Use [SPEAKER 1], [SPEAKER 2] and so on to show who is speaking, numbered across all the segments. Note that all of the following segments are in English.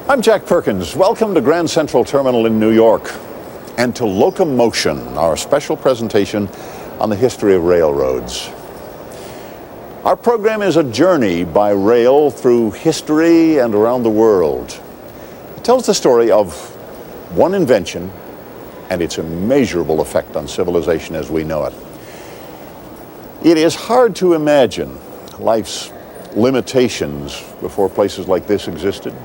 [SPEAKER 1] I'm Jack Perkins. Welcome to Grand Central Terminal in New York and to Locomotion, our special presentation on the history of railroads. Our program is a journey by rail through history and around the world. It tells the story of one invention and its immeasurable effect on civilization as we know it. It is hard to imagine life's limitations before places like this existed.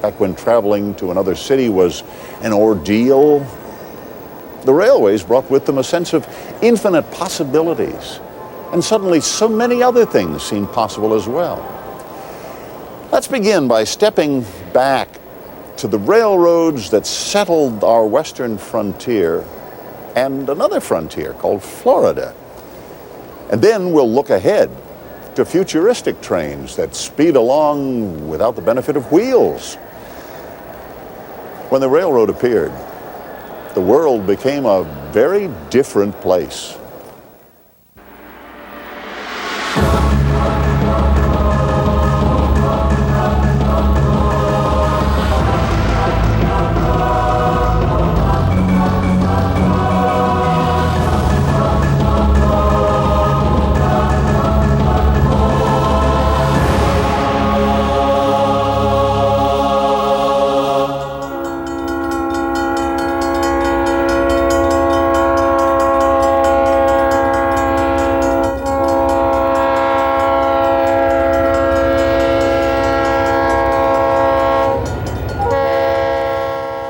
[SPEAKER 1] Back when traveling to another city was an ordeal, the railways brought with them a sense of infinite possibilities. And suddenly so many other things seemed possible as well. Let's begin by stepping back to the railroads that settled our western frontier and another frontier called Florida. And then we'll look ahead to futuristic trains that speed along without the benefit of wheels. When the railroad appeared, the world became a very different place.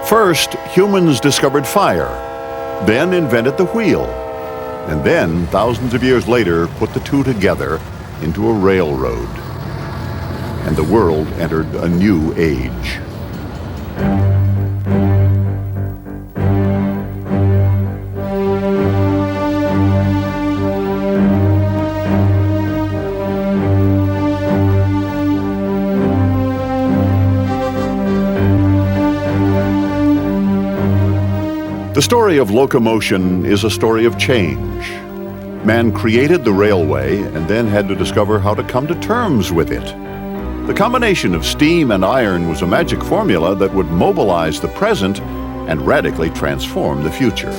[SPEAKER 1] First, humans discovered fire, then invented the wheel, and then, thousands of years later, put the two together into a railroad. And the world entered a new age. The story of locomotion is a story of change. Man created the railway and then had to discover how to come to terms with it. The combination of steam and iron was a magic formula that would mobilize the present and radically transform the future.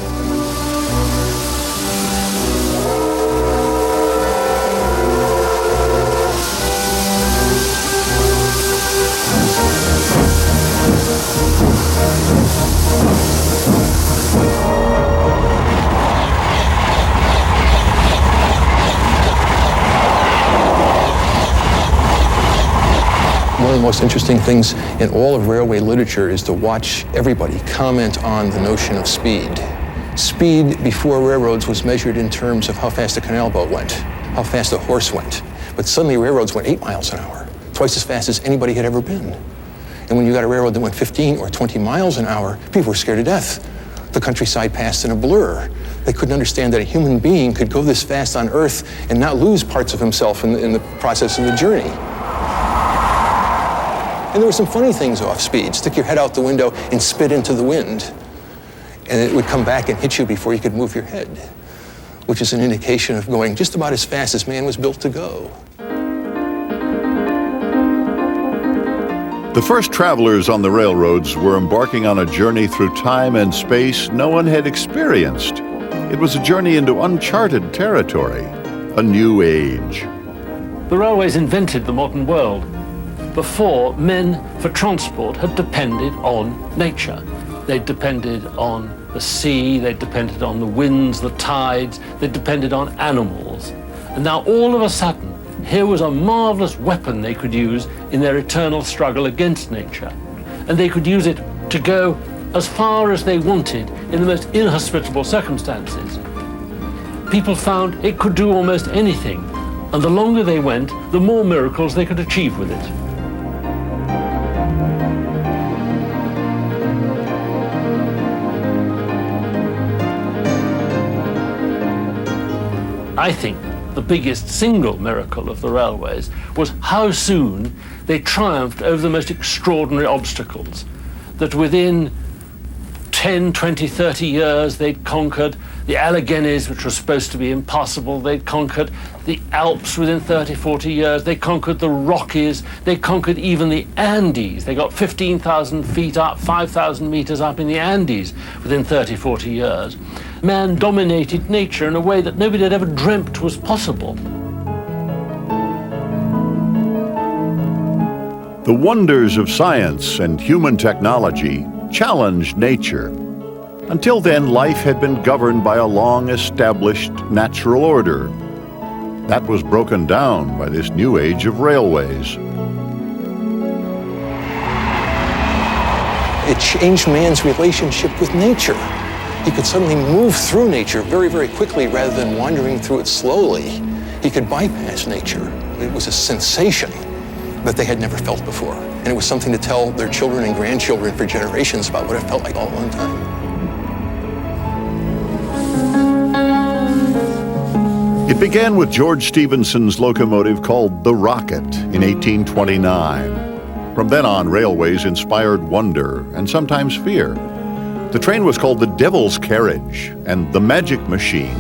[SPEAKER 2] One of the most interesting things in all of railway literature is to watch everybody comment on the notion of speed. Speed before railroads was measured in terms of how fast a canal boat went, how fast a horse went. But suddenly railroads went 8 miles an hour, twice as fast as anybody had ever been. And when you got a railroad that went 15 or 20 miles an hour, people were scared to death. The countryside passed in a blur. They couldn't understand that a human being could go this fast on Earth and not lose parts of himself in the process of the journey. And there were some funny things off speed. Stick your head out the window and spit into the wind. And it would come back and hit you before you could move your head, which is an indication of going just about as fast as man was built to go.
[SPEAKER 1] The first travelers on the railroads were embarking on a journey through time and space no one had experienced. It was a journey into uncharted territory, a new age.
[SPEAKER 3] The railways invented the modern world. Before, men for transport had depended on nature. They depended on the sea, they depended on the winds, the tides, they depended on animals. And now all of a sudden, here was a marvelous weapon they could use in their eternal struggle against nature. And they could use it to go as far as they wanted in the most inhospitable circumstances. People found it could do almost anything, and the longer they went, the more miracles they could achieve with it. I think the biggest single miracle of the railways was how soon they triumphed over the most extraordinary obstacles. That within 10, 20, 30 years, they'd conquered the Alleghenies, which were supposed to be impassable. They'd conquered the Alps within 30, 40 years. They conquered the Rockies. They conquered even the Andes. They got 15,000 feet up, 5,000 meters up in the Andes within 30, 40 years. Man dominated nature in a way that nobody had ever dreamt was possible.
[SPEAKER 1] The wonders of science and human technology challenged nature. Until then, life had been governed by a long-established natural order. That was broken down by this new age of railways.
[SPEAKER 2] It changed man's relationship with nature. He could suddenly move through nature very, very quickly rather than wandering through it slowly. He could bypass nature. It was a sensation that they had never felt before. And it was something to tell their children and grandchildren for generations about what it felt like all at one time.
[SPEAKER 1] It began with George Stephenson's locomotive called the Rocket in 1829. From then on, railways inspired wonder and sometimes fear. The train was called the Devil's Carriage and the Magic Machine.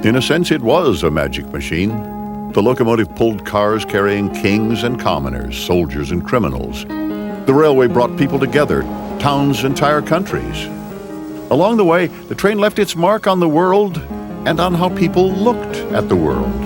[SPEAKER 1] In a sense, it was a magic machine. The locomotive pulled cars carrying kings and commoners, soldiers and criminals. The railway brought people together, towns, entire countries. Along the way, the train left its mark on the world and on how people looked at the world.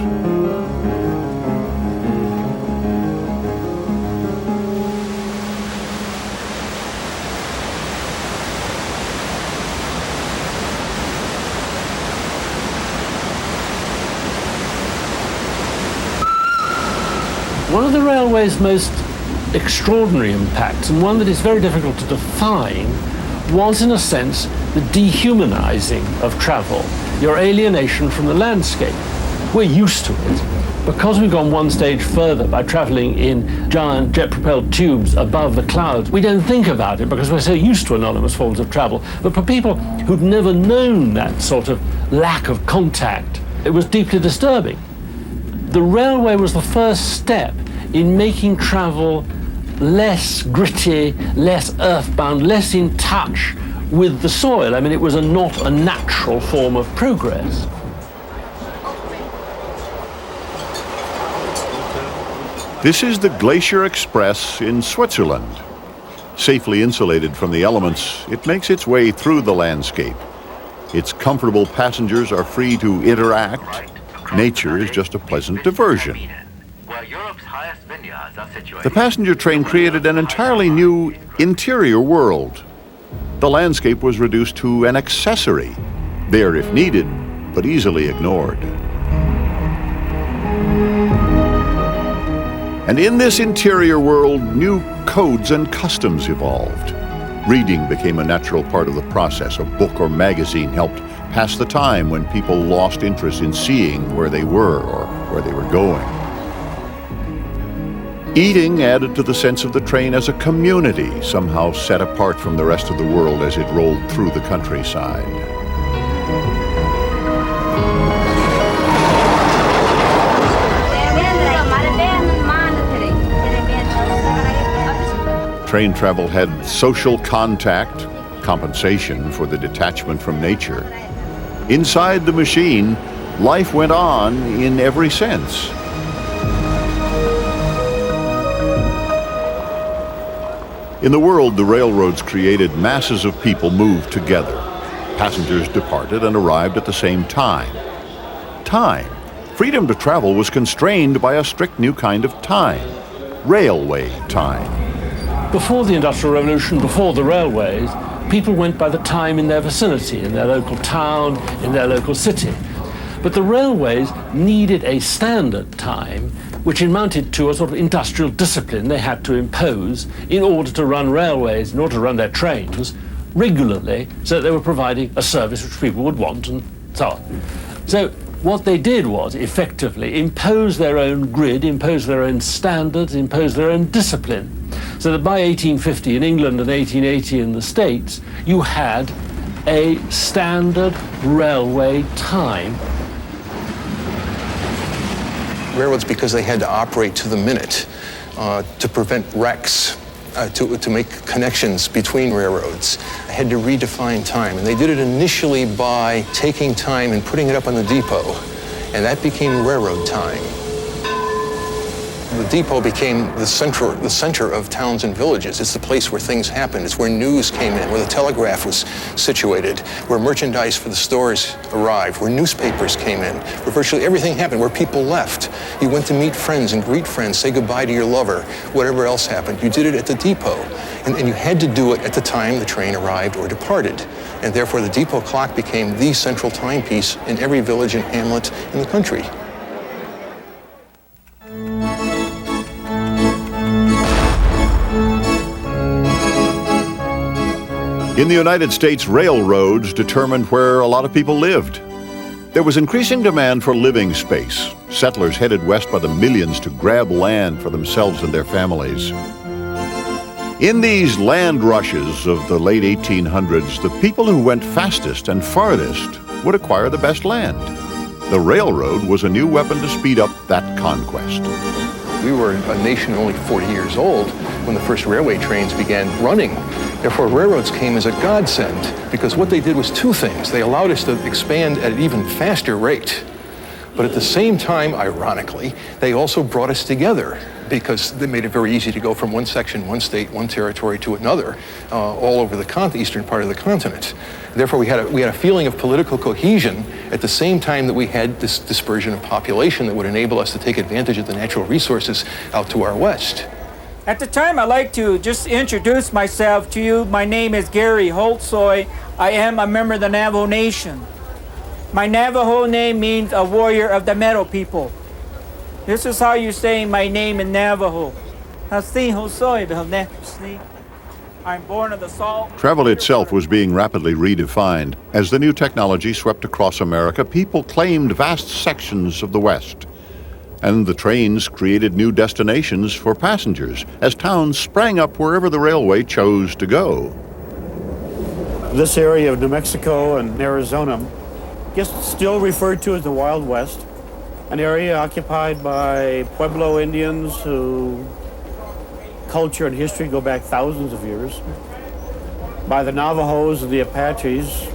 [SPEAKER 3] One of the railway's most extraordinary impacts, and one that is very difficult to define, was in a sense the dehumanizing of travel, your alienation from the landscape. We're used to it. Because we've gone one stage further by traveling in giant jet-propelled tubes above the clouds, we don't think about it because we're so used to anonymous forms of travel. But for people who'd never known that sort of lack of contact, it was deeply disturbing. The railway was the first step in making travel less gritty, less earthbound, less in touch with the soil. I mean, it was not a natural form of progress.
[SPEAKER 1] This is the Glacier Express in Switzerland. Safely insulated from the elements, it makes its way through the landscape. Its comfortable passengers are free to interact. Nature is just a pleasant diversion. The passenger train created an entirely new interior world. The landscape was reduced to an accessory, there if needed, but easily ignored. And in this interior world, new codes and customs evolved. Reading became a natural part of the process. A book or magazine helped pass the time when people lost interest in seeing where they were or where they were going. Eating added to the sense of the train as a community, somehow set apart from the rest of the world as it rolled through the countryside. Train travel had social contact, compensation for the detachment from nature. Inside the machine, life went on in every sense. In the world, the railroads created masses of people moved together. Passengers departed and arrived at the same time. Time. Freedom to travel was constrained by a strict new kind of time. Railway time.
[SPEAKER 3] Before the Industrial Revolution, before the railways, people went by the time in their vicinity, in their local town, in their local city. But the railways needed a standard time, which amounted to a sort of industrial discipline they had to impose in order to run railways, in order to run their trains regularly, so that they were providing a service which people would want and so on. So what they did was effectively impose their own grid, impose their own standards, impose their own discipline. So that by 1850 in England and 1880 in the States, you had a standard railway time.
[SPEAKER 2] Railroads, because they had to operate to the minute to prevent wrecks to make connections between railroads had to redefine time. And they did it initially by taking time and putting it up on the depot. And that became railroad time. The depot became the center of towns and villages. It's the place where things happened. It's where news came in, where the telegraph was situated, where merchandise for the stores arrived, where newspapers came in, where virtually everything happened, where people left. You went to meet friends and greet friends, say goodbye to your lover, whatever else happened. You did it at the depot. And you had to do it at the time the train arrived or departed. And therefore, the depot clock became the central timepiece in every village and hamlet in the country.
[SPEAKER 1] In the United States, railroads determined where a lot of people lived. There was increasing demand for living space. Settlers headed west by the millions to grab land for themselves and their families. In these land rushes of the late 1800s, the people who went fastest and farthest would acquire the best land. The railroad was a new weapon to speed up that conquest.
[SPEAKER 2] We were a nation only 40 years old when the first railway trains began running. Therefore, railroads came as a godsend because what they did was two things. They allowed us to expand at an even faster rate. But at the same time, ironically, they also brought us together because they made it very easy to go from one section, one state, one territory to another, all over the eastern part of the continent. Therefore, we had a feeling of political cohesion at the same time that we had this dispersion of population that would enable us to take advantage of the natural resources out to our west.
[SPEAKER 4] At the time, I'd like to just introduce myself to you. My name is Gary Holtsoy. I am a member of the Navajo Nation. My Navajo name means a warrior of the Meadow People. This is how you say my name in Navajo. I'm born of the salt.
[SPEAKER 1] Travel itself was being rapidly redefined. As the new technology swept across America, people claimed vast sections of the West. And the trains created new destinations for passengers as towns sprang up wherever the railway chose to go.
[SPEAKER 5] This area of New Mexico and Arizona gets still referred to as the Wild West, an area occupied by Pueblo Indians who culture and history go back thousands of years, by the Navajos and the Apaches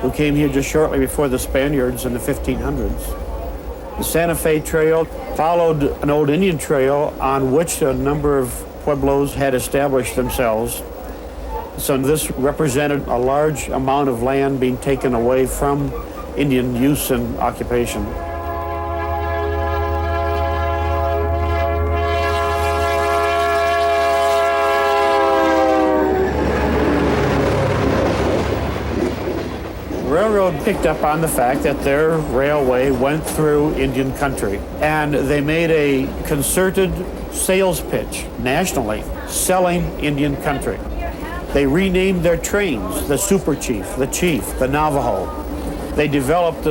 [SPEAKER 5] who came here just shortly before the Spaniards in the 1500s. The Santa Fe Trail followed an old Indian trail on which a number of pueblos had established themselves. So this represented a large amount of land being taken away from Indian use and occupation. Railroad picked up on the fact that their railway went through Indian country, and they made a concerted sales pitch nationally selling Indian country. They renamed their trains the Super Chief, the Navajo. They developed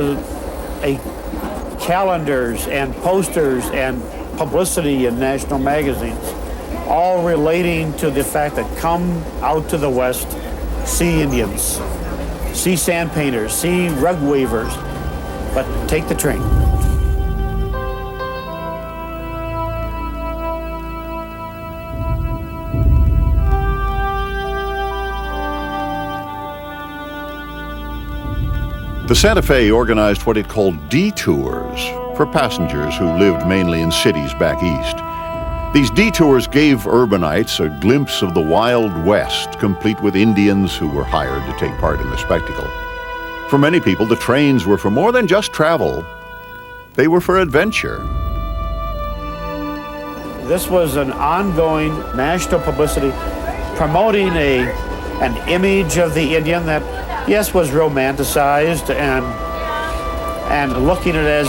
[SPEAKER 5] calendars and posters and publicity in national magazines, all relating to the fact that come out to the West, see Indians, see sand painters, see rug weavers, but take the train.
[SPEAKER 1] The Santa Fe organized what it called detours for passengers who lived mainly in cities back east. These detours gave urbanites a glimpse of the Wild West, complete with Indians who were hired to take part in the spectacle. For many people, the trains were for more than just travel. They were for adventure.
[SPEAKER 5] This was an ongoing national publicity promoting an image of the Indian that, yes, was romanticized and looking at it as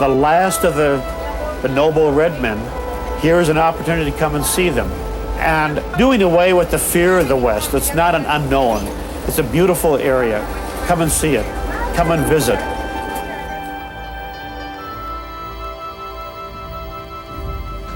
[SPEAKER 5] the last of the noble red men. Here's an opportunity to come and see them. And doing away with the fear of the West. It's not an unknown. It's a beautiful area. Come and see it. Come and visit.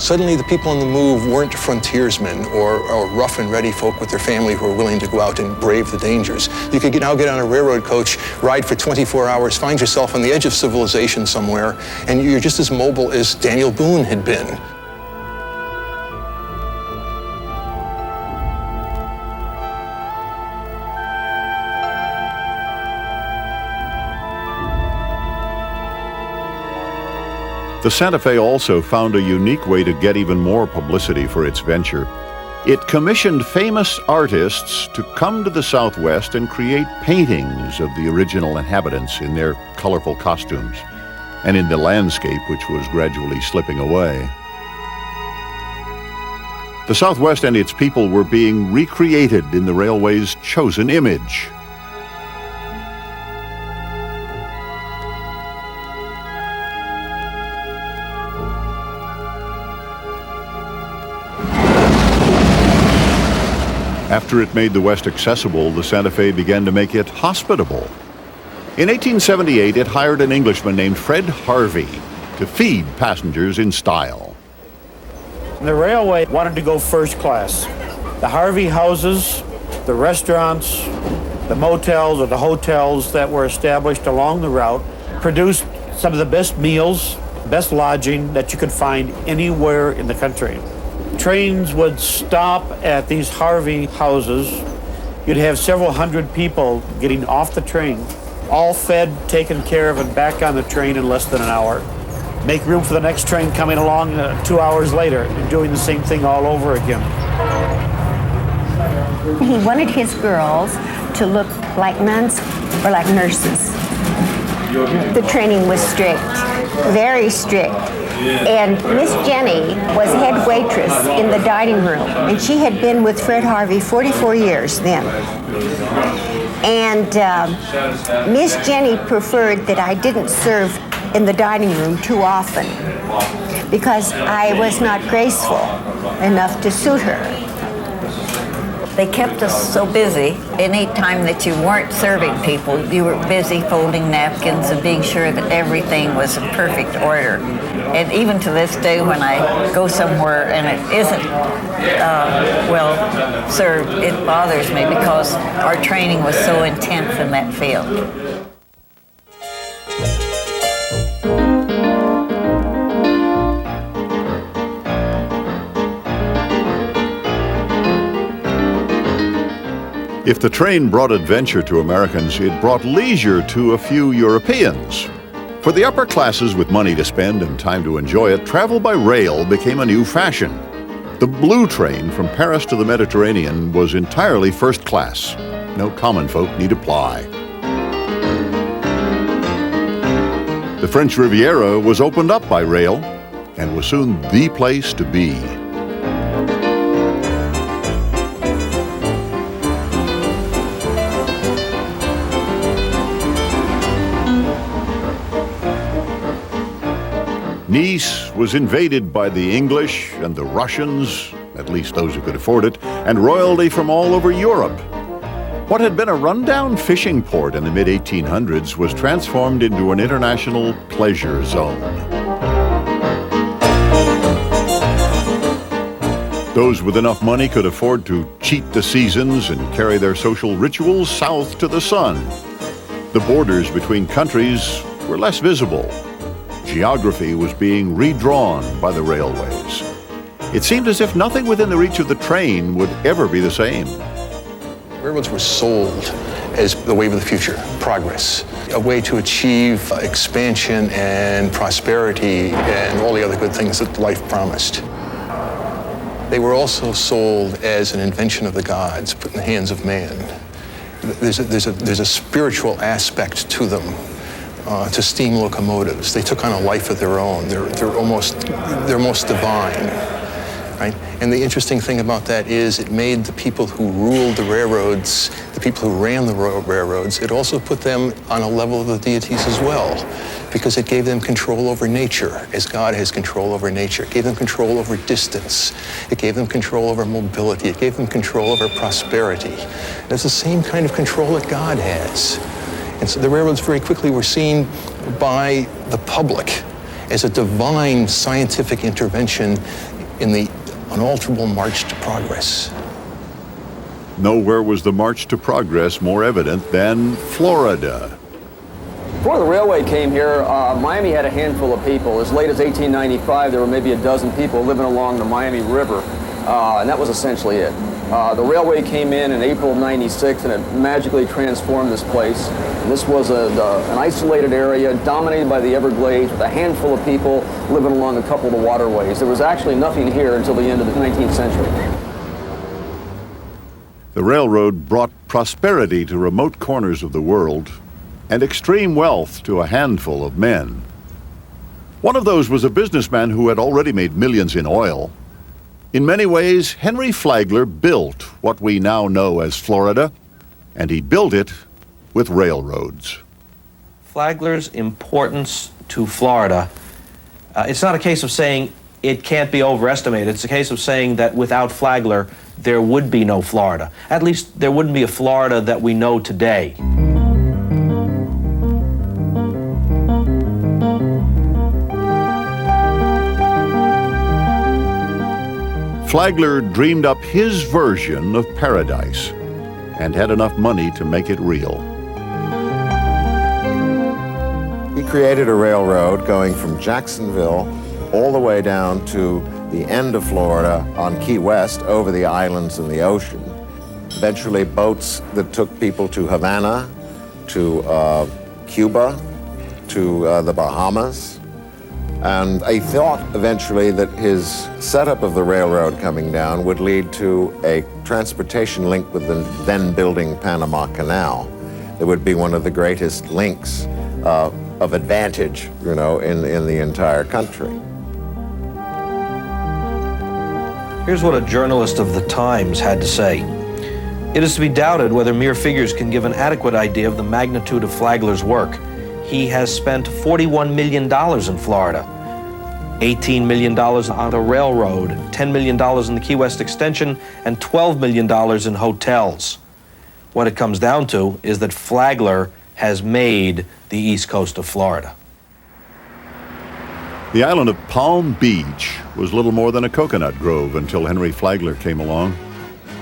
[SPEAKER 2] Suddenly, the people on the move weren't frontiersmen or rough and ready folk with their family who were willing to go out and brave the dangers. You could now get on a railroad coach, ride for 24 hours, find yourself on the edge of civilization somewhere, and you're just as mobile as Daniel Boone had been.
[SPEAKER 1] The Santa Fe also found a unique way to get even more publicity for its venture. It commissioned famous artists to come to the Southwest and create paintings of the original inhabitants in their colorful costumes and in the landscape which was gradually slipping away. The Southwest and its people were being recreated in the railway's chosen image. After it made the West accessible, the Santa Fe began to make it hospitable. In 1878, it hired an Englishman named Fred Harvey to feed passengers in style.
[SPEAKER 5] The railway wanted to go first class. The Harvey houses, the restaurants, the motels or the hotels that were established along the route produced some of the best meals, best lodging that you could find anywhere in the country. Trains would stop at these Harvey houses. You'd have several hundred people getting off the train, all fed, taken care of, and back on the train in less than an hour. Make room for the next train coming along 2 hours later and doing the same thing all over again.
[SPEAKER 6] He wanted his girls to look like nuns or like nurses. The training was strict, very strict. And Miss Jenny was head waitress in the dining room, and she had been with Fred Harvey 44 years then. And Miss Jenny preferred that I didn't serve in the dining room too often because I was not graceful enough to suit her.
[SPEAKER 7] They kept us so busy. Any time that you weren't serving people, you were busy folding napkins and being sure that everything was in perfect order. And even to this day, when I go somewhere and it isn't well served, it bothers me because our training was so intense in that field.
[SPEAKER 1] If the train brought adventure to Americans, it brought leisure to a few Europeans. For the upper classes with money to spend and time to enjoy it, travel by rail became a new fashion. The Blue Train from Paris to the Mediterranean was entirely first class. No common folk need apply. The French Riviera was opened up by rail and was soon the place to be. Nice was invaded by the English and the Russians, at least those who could afford it, and royalty from all over Europe. What had been a rundown fishing port in the mid-1800s was transformed into an international pleasure zone. Those with enough money could afford to cheat the seasons and carry their social rituals south to the sun. The borders between countries were less visible. Geography was being redrawn by the railways. It seemed as if nothing within the reach of the train would ever be the same.
[SPEAKER 2] Railroads were sold as the wave of the future, progress, a way to achieve expansion and prosperity and all the other good things that life promised. They were also sold as an invention of the gods, put in the hands of man. There's a spiritual aspect to them. To steam locomotives. They took on a life of their own. They're almost divine, right? And the interesting thing about that is it made the people who ruled the railroads, the people who ran the railroads, it also put them on a level of the deities as well, because it gave them control over nature, as God has control over nature. It gave them control over distance. It gave them control over mobility. It gave them control over prosperity. It's the same kind of control that God has. And so the railroads very quickly were seen by the public as a divine scientific intervention in the unalterable march to progress.
[SPEAKER 1] Nowhere was the march to progress more evident than Florida.
[SPEAKER 8] Before the railway came here, Miami had a handful of people. As late as 1895, there were maybe a dozen people living along the Miami River, and that was essentially it. The railway came in April of '96 and it magically transformed this place. And this was an isolated area dominated by the Everglades with a handful of people living along a couple of the waterways. There was actually nothing here until the end of the 19th century.
[SPEAKER 1] The railroad brought prosperity to remote corners of the world and extreme wealth to a handful of men. One of those was a businessman who had already made millions in oil. In many ways, Henry Flagler built what we now know as Florida, and he built it with railroads.
[SPEAKER 9] Flagler's importance to Florida, it's not a case of saying it can't be overestimated. It's a case of saying that without Flagler, there would be no Florida. At least there wouldn't be a Florida that we know today.
[SPEAKER 1] Flagler dreamed up his version of paradise and had enough money to make it real.
[SPEAKER 10] He created a railroad going from Jacksonville all the way down to the end of Florida on Key West over the islands and the ocean. Eventually boats that took people to Havana, to Cuba, to the Bahamas. And I thought eventually that his setup of the railroad coming down would lead to a transportation link with the then building Panama Canal. It would be one of the greatest links of advantage, you know, in the entire country.
[SPEAKER 9] Here's what a journalist of the Times had to say. It is to be doubted whether mere figures can give an adequate idea of the magnitude of Flagler's work. He has spent $41 million in Florida, $18 million on the railroad, $10 million in the Key West extension, and $12 million in hotels. What it comes down to is that Flagler has made the east coast of Florida.
[SPEAKER 1] The island of Palm Beach was little more than a coconut grove until Henry Flagler came along.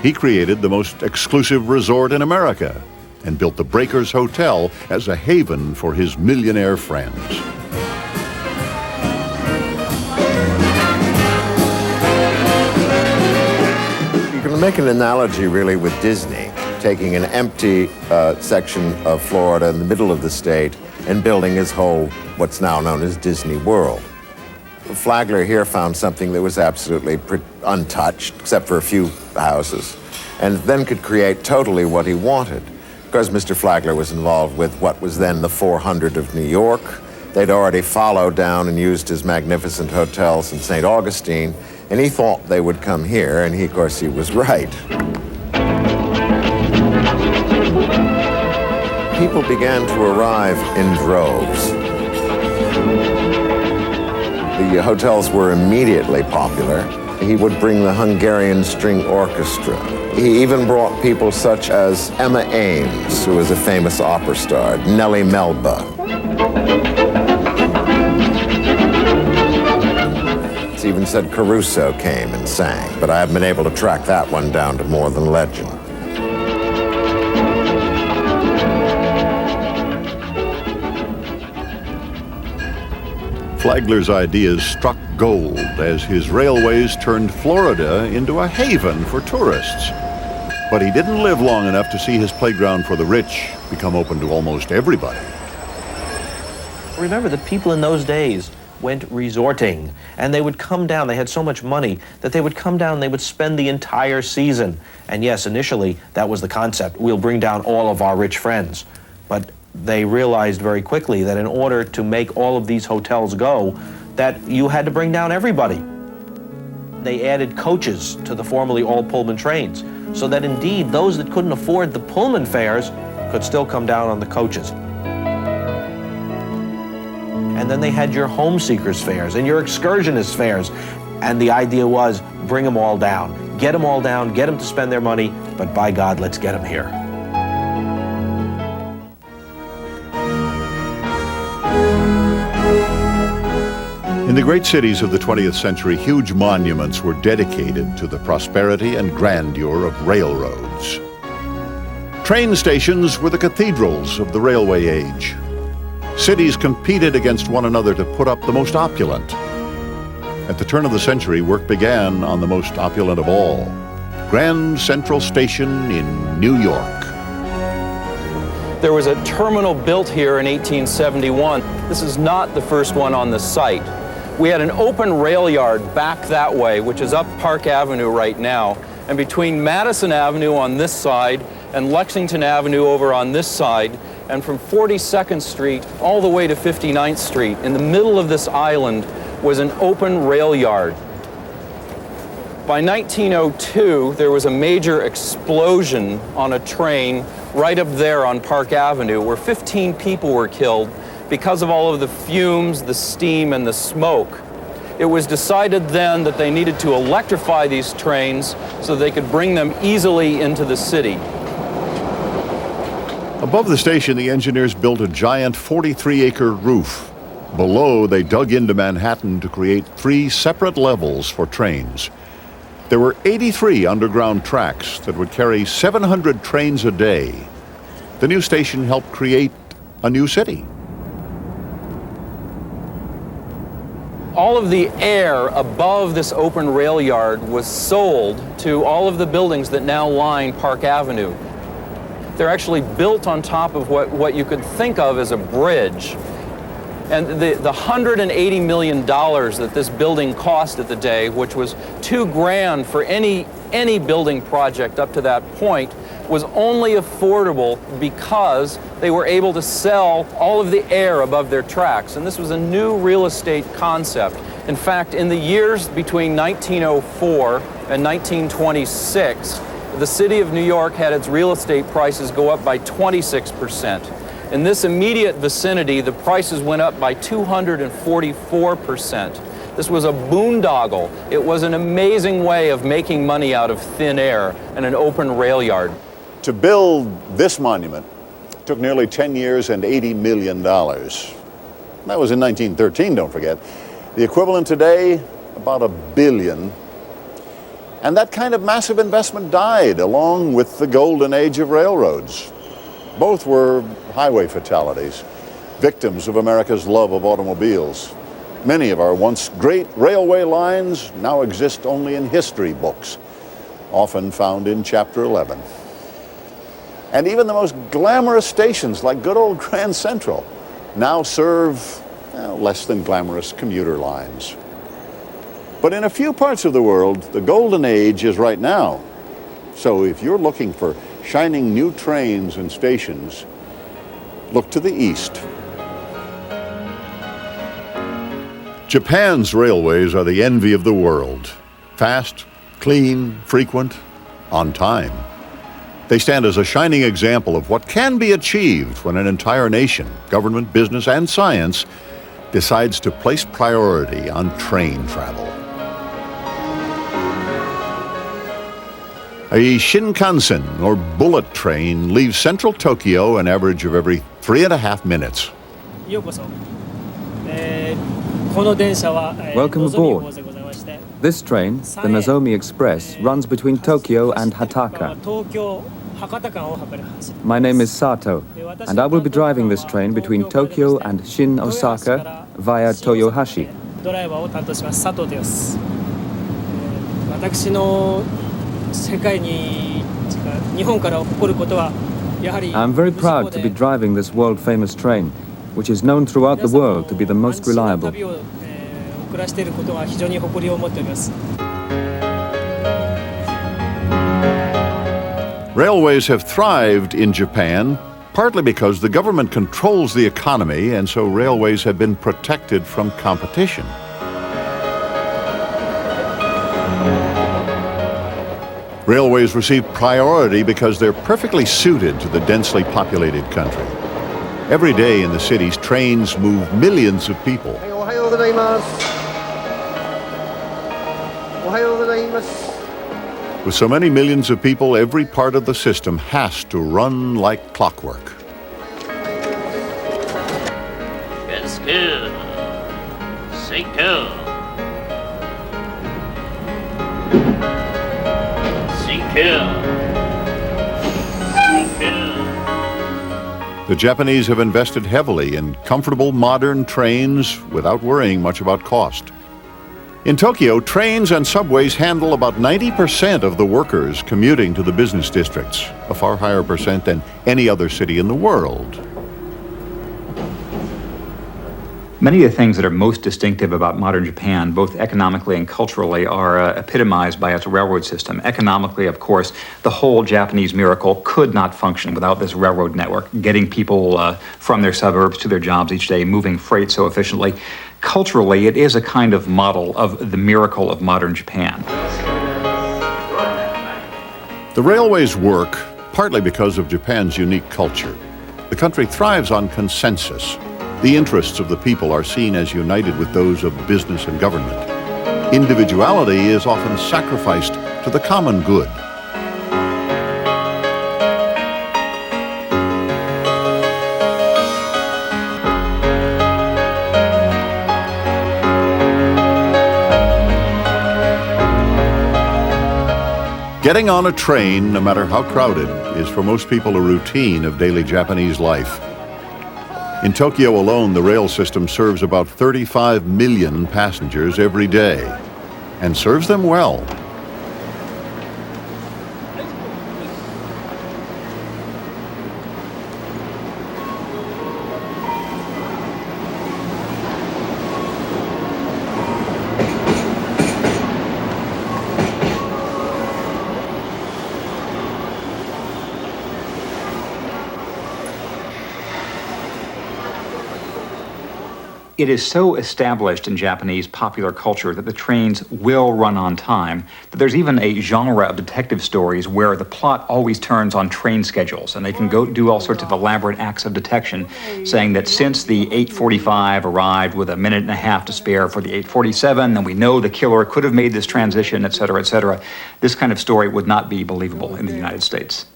[SPEAKER 1] He created the most exclusive resort in America and built the Breakers Hotel as a haven for his millionaire friends.
[SPEAKER 10] You can make an analogy really with Disney, taking an empty section of Florida in the middle of the state and building his whole, what's now known as Disney World. Flagler here found something that was absolutely untouched, except for a few houses, and then could create totally what he wanted. Because Mr. Flagler was involved with what was then the 400 of New York. They'd already followed down and used his magnificent hotels in St. Augustine, and he thought they would come here, and of course, he was right. People began to arrive in droves. The hotels were immediately popular. He would bring the Hungarian String Orchestra. He even brought people such as Emma Ames, who was a famous opera star, Nellie Melba. It's even said Caruso came and sang, but I haven't been able to track that one down to more than legend.
[SPEAKER 1] Flagler's ideas struck gold as his railways turned Florida into a haven for tourists. But he didn't live long enough to see his playground for the rich become open to almost everybody.
[SPEAKER 9] Remember, the people in those days went resorting, and they would come down. They had so much money that they would come down and they would spend the entire season. And yes, initially, that was the concept. We'll bring down all of our rich friends. But they realized very quickly that in order to make all of these hotels go, that you had to bring down everybody. They added coaches to the formerly all Pullman trains, so that indeed those that couldn't afford the Pullman fares could still come down on the coaches. And then they had your home seekers fares and your excursionist fares. And the idea was, bring them all down, get them to spend their money, but by God, let's get them here.
[SPEAKER 1] In the great cities of the 20th century, huge monuments were dedicated to the prosperity and grandeur of railroads. Train stations were the cathedrals of the railway age. Cities competed against one another to put up the most opulent. At the turn of the century, work began on the most opulent of all, Grand Central Station in New York.
[SPEAKER 11] There was a terminal built here in 1871. This is not the first one on the site. We had an open rail yard back that way, which is up Park Avenue right now. And between Madison Avenue on this side and Lexington Avenue over on this side, and from 42nd Street all the way to 59th Street, in the middle of this island was an open rail yard. By 1902, there was a major explosion on a train right up there on Park Avenue where 15 people were killed because of all of the fumes, the steam, and the smoke. It was decided then that they needed to electrify these trains so they could bring them easily into the city.
[SPEAKER 1] Above the station, the engineers built a giant 43-acre roof. Below, they dug into Manhattan to create 3 separate levels for trains. There were 83 underground tracks that would carry 700 trains a day. The new station helped create a new city.
[SPEAKER 11] All of the air above this open rail yard was sold to all of the buildings that now line Park Avenue. They're actually built on top of what you could think of as a bridge. And the $180 million that this building cost at the day, which was $2 grand for any building project up to that point, was only affordable because they were able to sell all of the air above their tracks. And this was a new real estate concept. In fact, in the years between 1904 and 1926, the city of New York had its real estate prices go up by 26%. In this immediate vicinity, the prices went up by 244%. This was a boondoggle. It was an amazing way of making money out of thin air and an open rail yard.
[SPEAKER 1] To build this monument took nearly 10 years and $80 million. That was in 1913, don't forget. The equivalent today, about $1 billion. And that kind of massive investment died along with the golden age of railroads. Both were highway fatalities, victims of America's love of automobiles. Many of our once great railway lines now exist only in history books, often found in Chapter 11. And even the most glamorous stations like good old Grand Central now serve less than glamorous commuter lines. But in a few parts of the world, the golden age is right now. So if you're looking for shining new trains and stations, look to the east. Japan's railways are the envy of the world. Fast, clean, frequent, on time. They stand as a shining example of what can be achieved when an entire nation, government, business, and science decides to place priority on train travel. A Shinkansen, or bullet train, leaves central Tokyo an average of every 3.5 minutes.
[SPEAKER 12] Welcome aboard. This train, the Nozomi Express, runs between Tokyo and Hataka. My name is Sato, and I will be driving this train between Tokyo and Shin Osaka via Toyohashi. I'm very proud to be driving this world-famous train, which is known throughout the world to be the most reliable.
[SPEAKER 1] Railways have thrived in Japan, partly because the government controls the economy, and so railways have been protected from competition. Railways receive priority because they're perfectly suited to the densely populated country. Every day in the cities, trains move millions of people. With so many millions of people, every part of the system has to run like clockwork. The Japanese have invested heavily in comfortable modern trains without worrying much about cost. In Tokyo, trains and subways handle about 90% of the workers commuting to the business districts, a far higher percent than any other city in the world.
[SPEAKER 13] Many of the things that are most distinctive about modern Japan, both economically and culturally, are epitomized by its railroad system. Economically, of course, the whole Japanese miracle could not function without this railroad network, getting people from their suburbs to their jobs each day, moving freight so efficiently. Culturally, it is a kind of model of the miracle of modern Japan.
[SPEAKER 1] The railways work partly because of Japan's unique culture. The country thrives on consensus. The interests of the people are seen as united with those of business and government. Individuality is often sacrificed to the common good. Getting on a train, no matter how crowded, is for most people a routine of daily Japanese life. In Tokyo alone, the rail system serves about 35 million passengers every day, and serves them well.
[SPEAKER 13] It is so established in Japanese popular culture that the trains will run on time, that there's even a genre of detective stories where the plot always turns on train schedules, and they can go do all sorts of elaborate acts of detection, saying that since the 8:45 arrived with a minute and a half to spare for the 8:47, then we know the killer could have made this transition, et cetera, et cetera. This kind of story would not be believable in the United States.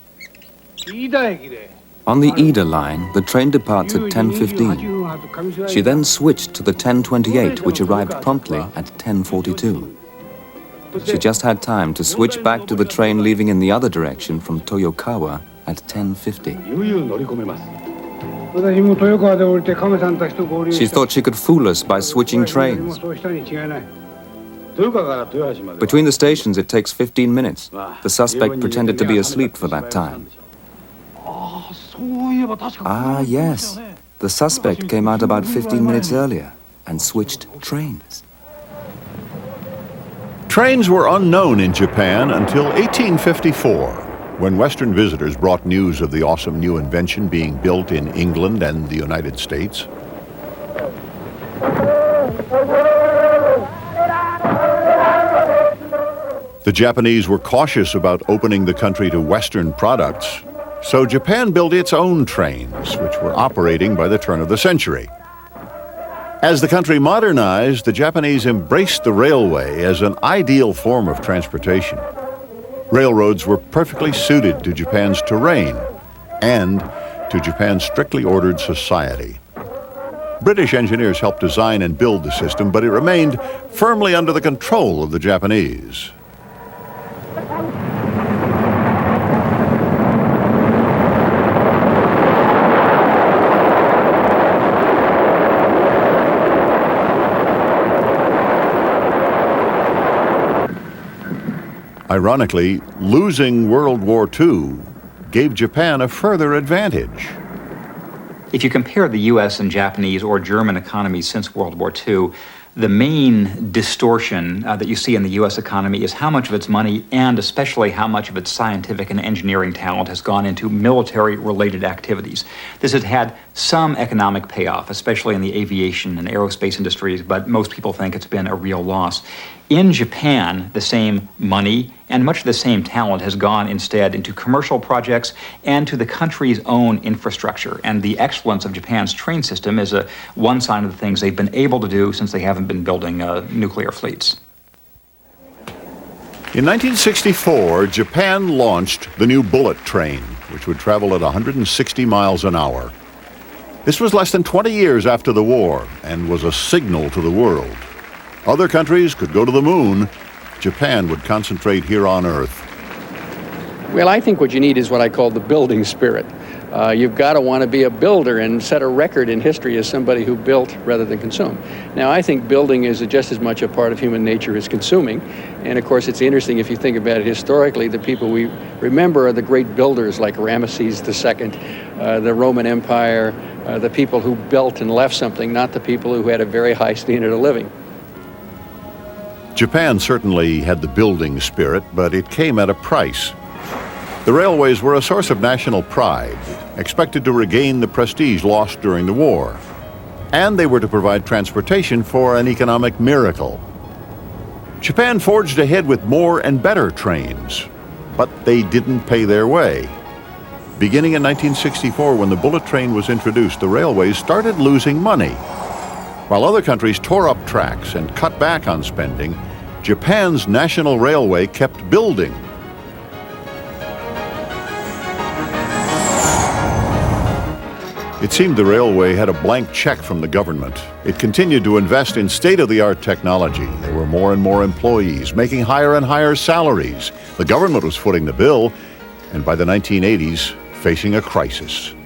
[SPEAKER 12] On the Ida line, the train departs at 10:15. She then switched to the 10:28, which arrived promptly at 10:42. She just had time to switch back to the train leaving in the other direction from Toyokawa at 10:50. She thought she could fool us by switching trains. Between the stations, it takes 15 minutes. The suspect pretended to be asleep for that time. Ah, yes. The suspect came out about 15 minutes earlier and switched trains.
[SPEAKER 1] Trains were unknown in Japan until 1854, when Western visitors brought news of the awesome new invention being built in England and the United States. The Japanese were cautious about opening the country to Western products, so Japan built its own trains, which were operating by the turn of the century. As the country modernized, the Japanese embraced the railway as an ideal form of transportation. Railroads were perfectly suited to Japan's terrain and to Japan's strictly ordered society. British engineers helped design and build the system, but it remained firmly under the control of the Japanese. Ironically, losing World War II gave Japan a further advantage.
[SPEAKER 13] If you compare the US and Japanese or German economies since World War II, the main distortion that you see in the US economy is how much of its money and especially how much of its scientific and engineering talent has gone into military-related activities. This has had some economic payoff, especially in the aviation and aerospace industries, but most people think it's been a real loss. In Japan, the same money and much of the same talent has gone instead into commercial projects and to the country's own infrastructure. And the excellence of Japan's train system is one sign of the things they've been able to do since they haven't been building nuclear fleets.
[SPEAKER 1] In 1964, Japan launched the new bullet train, which would travel at 160 miles an hour. This was less than 20 years after the war and was a signal to the world. Other countries could go to the moon. Japan would concentrate here on Earth.
[SPEAKER 14] Well, I think what you need is what I call the building spirit. You've got to want to be a builder and set a record in history as somebody who built rather than consumed. Now, I think building is just as much a part of human nature as consuming. And of course, it's interesting if you think about it historically, the people we remember are the great builders like Ramesses II, the Roman Empire, the people who built and left something, not the people who had a very high standard of living.
[SPEAKER 1] Japan certainly had the building spirit, but it came at a price. The railways were a source of national pride, expected to regain the prestige lost during the war. And they were to provide transportation for an economic miracle. Japan forged ahead with more and better trains, but they didn't pay their way. Beginning in 1964, when the bullet train was introduced, the railways started losing money. While other countries tore up tracks and cut back on spending, Japan's national railway kept building. It seemed the railway had a blank check from the government. It continued to invest in state-of-the-art technology. There were more and more employees, making higher and higher salaries. The government was footing the bill, and by the 1980s, facing a crisis.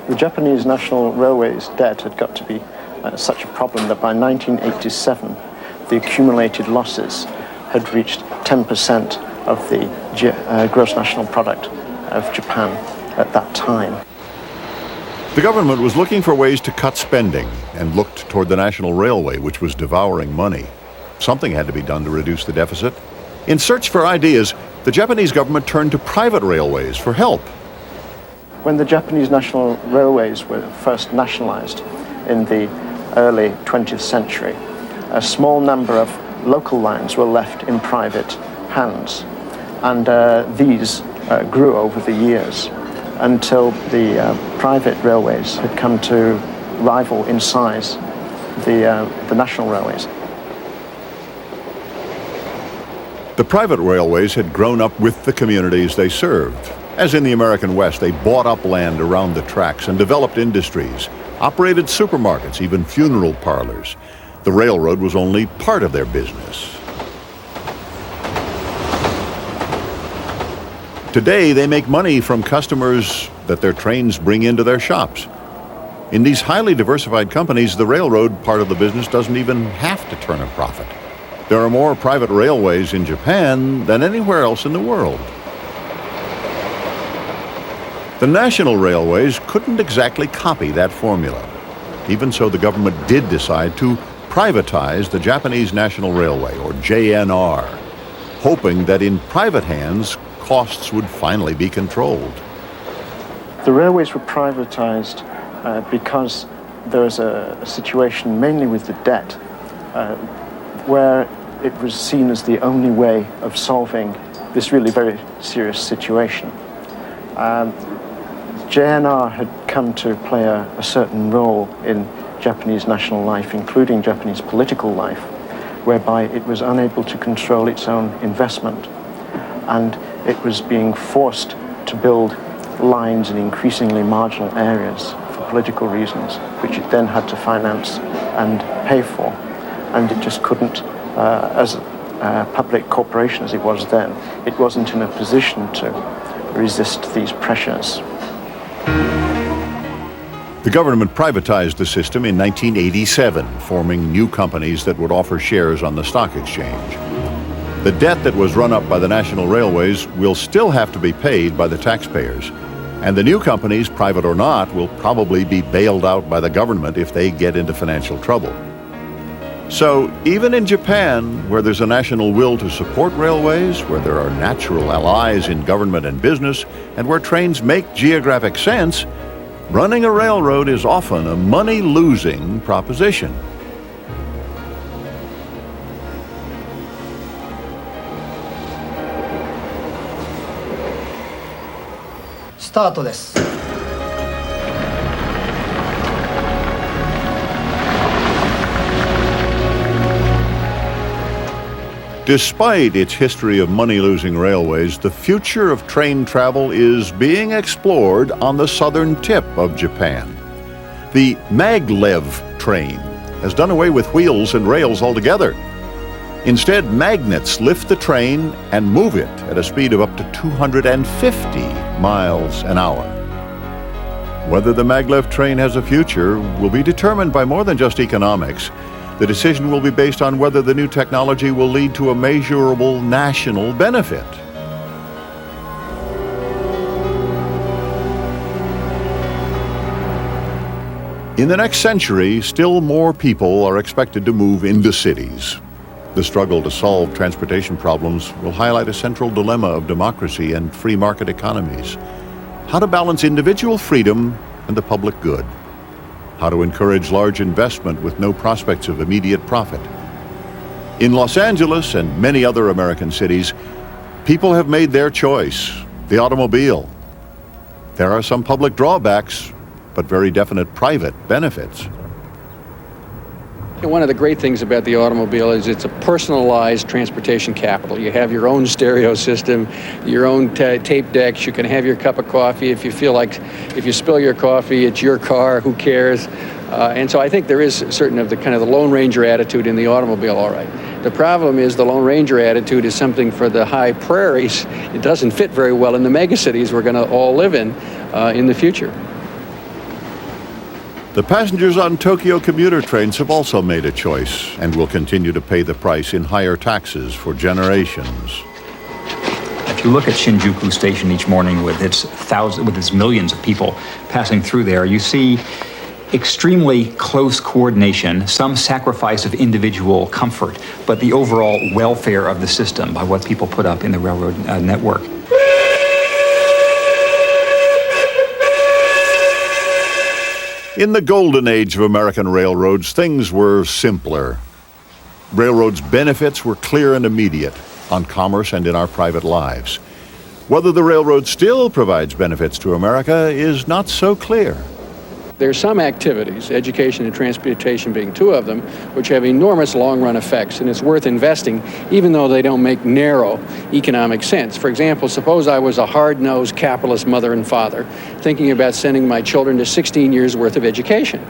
[SPEAKER 15] The Japanese National Railways debt had got to be such a problem that by 1987, the accumulated losses had reached 10% of the gross national product of Japan at that time.
[SPEAKER 1] The government was looking for ways to cut spending and looked toward the National Railway, which was devouring money. Something had to be done to reduce the deficit. In search for ideas, the Japanese government turned to private railways for help.
[SPEAKER 15] When the Japanese National Railways were first nationalized in the early 20th century, a small number of local lines were left in private hands, and these grew over the years until the private railways had come to rival in size the national railways.
[SPEAKER 1] The private railways had grown up with the communities they served. As in the American West, they bought up land around the tracks and developed industries, operated supermarkets, even funeral parlors. The railroad was only part of their business. Today, they make money from customers that their trains bring into their shops. In these highly diversified companies, the railroad part of the business doesn't even have to turn a profit. There are more private railways in Japan than anywhere else in the world. The national railways couldn't exactly copy that formula. Even so, the government did decide to privatize the Japanese National Railway, or JNR, hoping that in private hands, costs would finally be controlled.
[SPEAKER 15] The railways were privatized because there was a situation, mainly with the debt, where it was seen as the only way of solving this really very serious situation. JNR had come to play a certain role in Japanese national life, including Japanese political life, whereby it was unable to control its own investment, and it was being forced to build lines in increasingly marginal areas for political reasons, which it then had to finance and pay for. And it just couldn't, as a public corporation as it was then, it wasn't in a position to resist these pressures.
[SPEAKER 1] The government privatized the system in 1987, forming new companies that would offer shares on the stock exchange. The debt that was run up by the national railways will still have to be paid by the taxpayers. And the new companies, private or not, will probably be bailed out by the government if they get into financial trouble. So even in Japan, where there's a national will to support railways, where there are natural allies in government and business, and where trains make geographic sense, running a railroad is often a money-losing proposition.
[SPEAKER 16] Startです.
[SPEAKER 1] Despite its history of money-losing railways, the future of train travel is being explored on the southern tip of Japan. The maglev train has done away with wheels and rails altogether. Instead, magnets lift the train and move it at a speed of up to 250 miles an hour. Whether the maglev train has a future will be determined by more than just economics. The decision will be based on whether the new technology will lead to a measurable national benefit. In the next century, still more people are expected to move into cities. The struggle to solve transportation problems will highlight a central dilemma of democracy and free market economies. How to balance individual freedom and the public good. How to encourage large investment with no prospects of immediate profit. In Los Angeles and many other American cities, people have made their choice, the automobile. There are some public drawbacks, but very definite private benefits.
[SPEAKER 14] One of the great things about the automobile is it's a personalized transportation capital. You have your own stereo system, your own tape decks. You can have your cup of coffee. If you feel like, if you spill your coffee, it's your car, who cares? And so I think there is certain of the kind of the Lone Ranger attitude in the automobile, all right. The problem is the Lone Ranger attitude is something for the high prairies. It doesn't fit very well in the megacities we're going to all live in the future.
[SPEAKER 1] The passengers on Tokyo commuter trains have also made a choice and will continue to pay the price in higher taxes for generations.
[SPEAKER 13] If you look at Shinjuku Station each morning with its millions of people passing through there, you see extremely close coordination, some sacrifice of individual comfort, but the overall welfare of the system by what people put up in the railroad network.
[SPEAKER 1] In the golden age of American railroads, things were simpler. Railroads' benefits were clear and immediate on commerce and in our private lives. Whether the railroad still provides benefits to America is not so clear.
[SPEAKER 14] There are some activities, education and transportation being two of them, which have enormous long-run effects, and it's worth investing even though they don't make narrow economic sense. For example, suppose I was a hard-nosed capitalist mother and father thinking about sending my children to 16 years worth of education.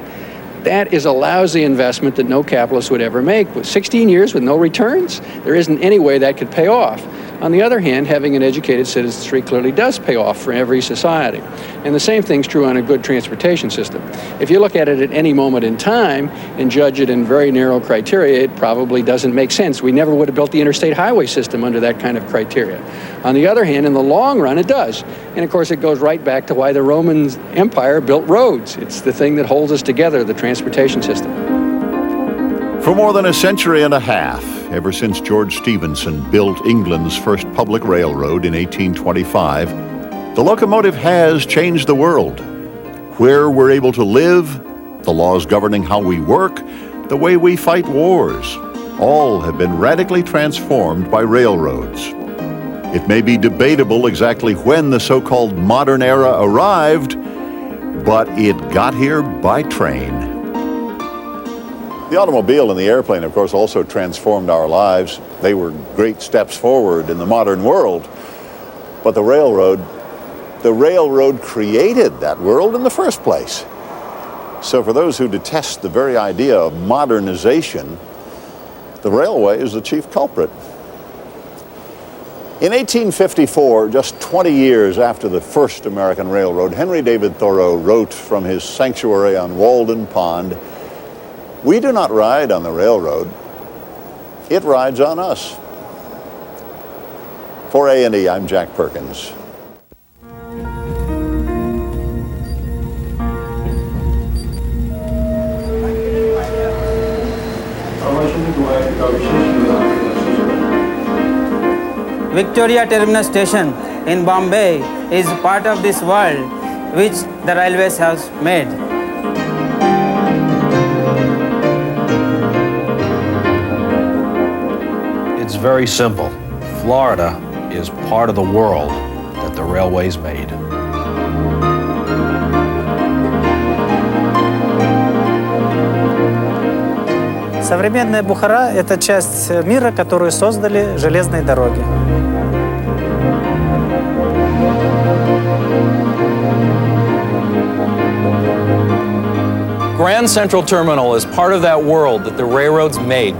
[SPEAKER 14] That is a lousy investment that no capitalist would ever make. With 16 years with no returns, there isn't any way that could pay off. On the other hand, having an educated citizenry clearly does pay off for every society. And the same thing's true on a good transportation system. If you look at it at any moment in time and judge it in very narrow criteria, it probably doesn't make sense. We never would have built the interstate highway system under that kind of criteria. On the other hand, in the long run, it does. And of course, it goes right back to why the Roman Empire built roads. It's the thing that holds us together, the transportation system.
[SPEAKER 1] For more than a century and a half, ever since George Stephenson built England's first public railroad in 1825, the locomotive has changed the world. Where we're able to live, the laws governing how we work, the way we fight wars, all have been radically transformed by railroads. It may be debatable exactly when the so-called modern era arrived, but it got here by train. The automobile and the airplane, of course, also transformed our lives. They were great steps forward in the modern world. But the railroad created that world in the first place. So for those who detest the very idea of modernization, the railway is the chief culprit. In 1854, just 20 years after the first American railroad, Henry David Thoreau wrote from his sanctuary on Walden Pond, "We do not ride on the railroad, it rides on us." For A&E, I'm Jack Perkins.
[SPEAKER 17] Victoria Terminus Station in Bombay is part of this world which the railways have made.
[SPEAKER 9] It's very simple. Florida is part of the world that the railways made.
[SPEAKER 17] Современная Бухара – это часть мира, которую создали железные дороги.
[SPEAKER 11] Grand Central Terminal is part of that world that the railroads made.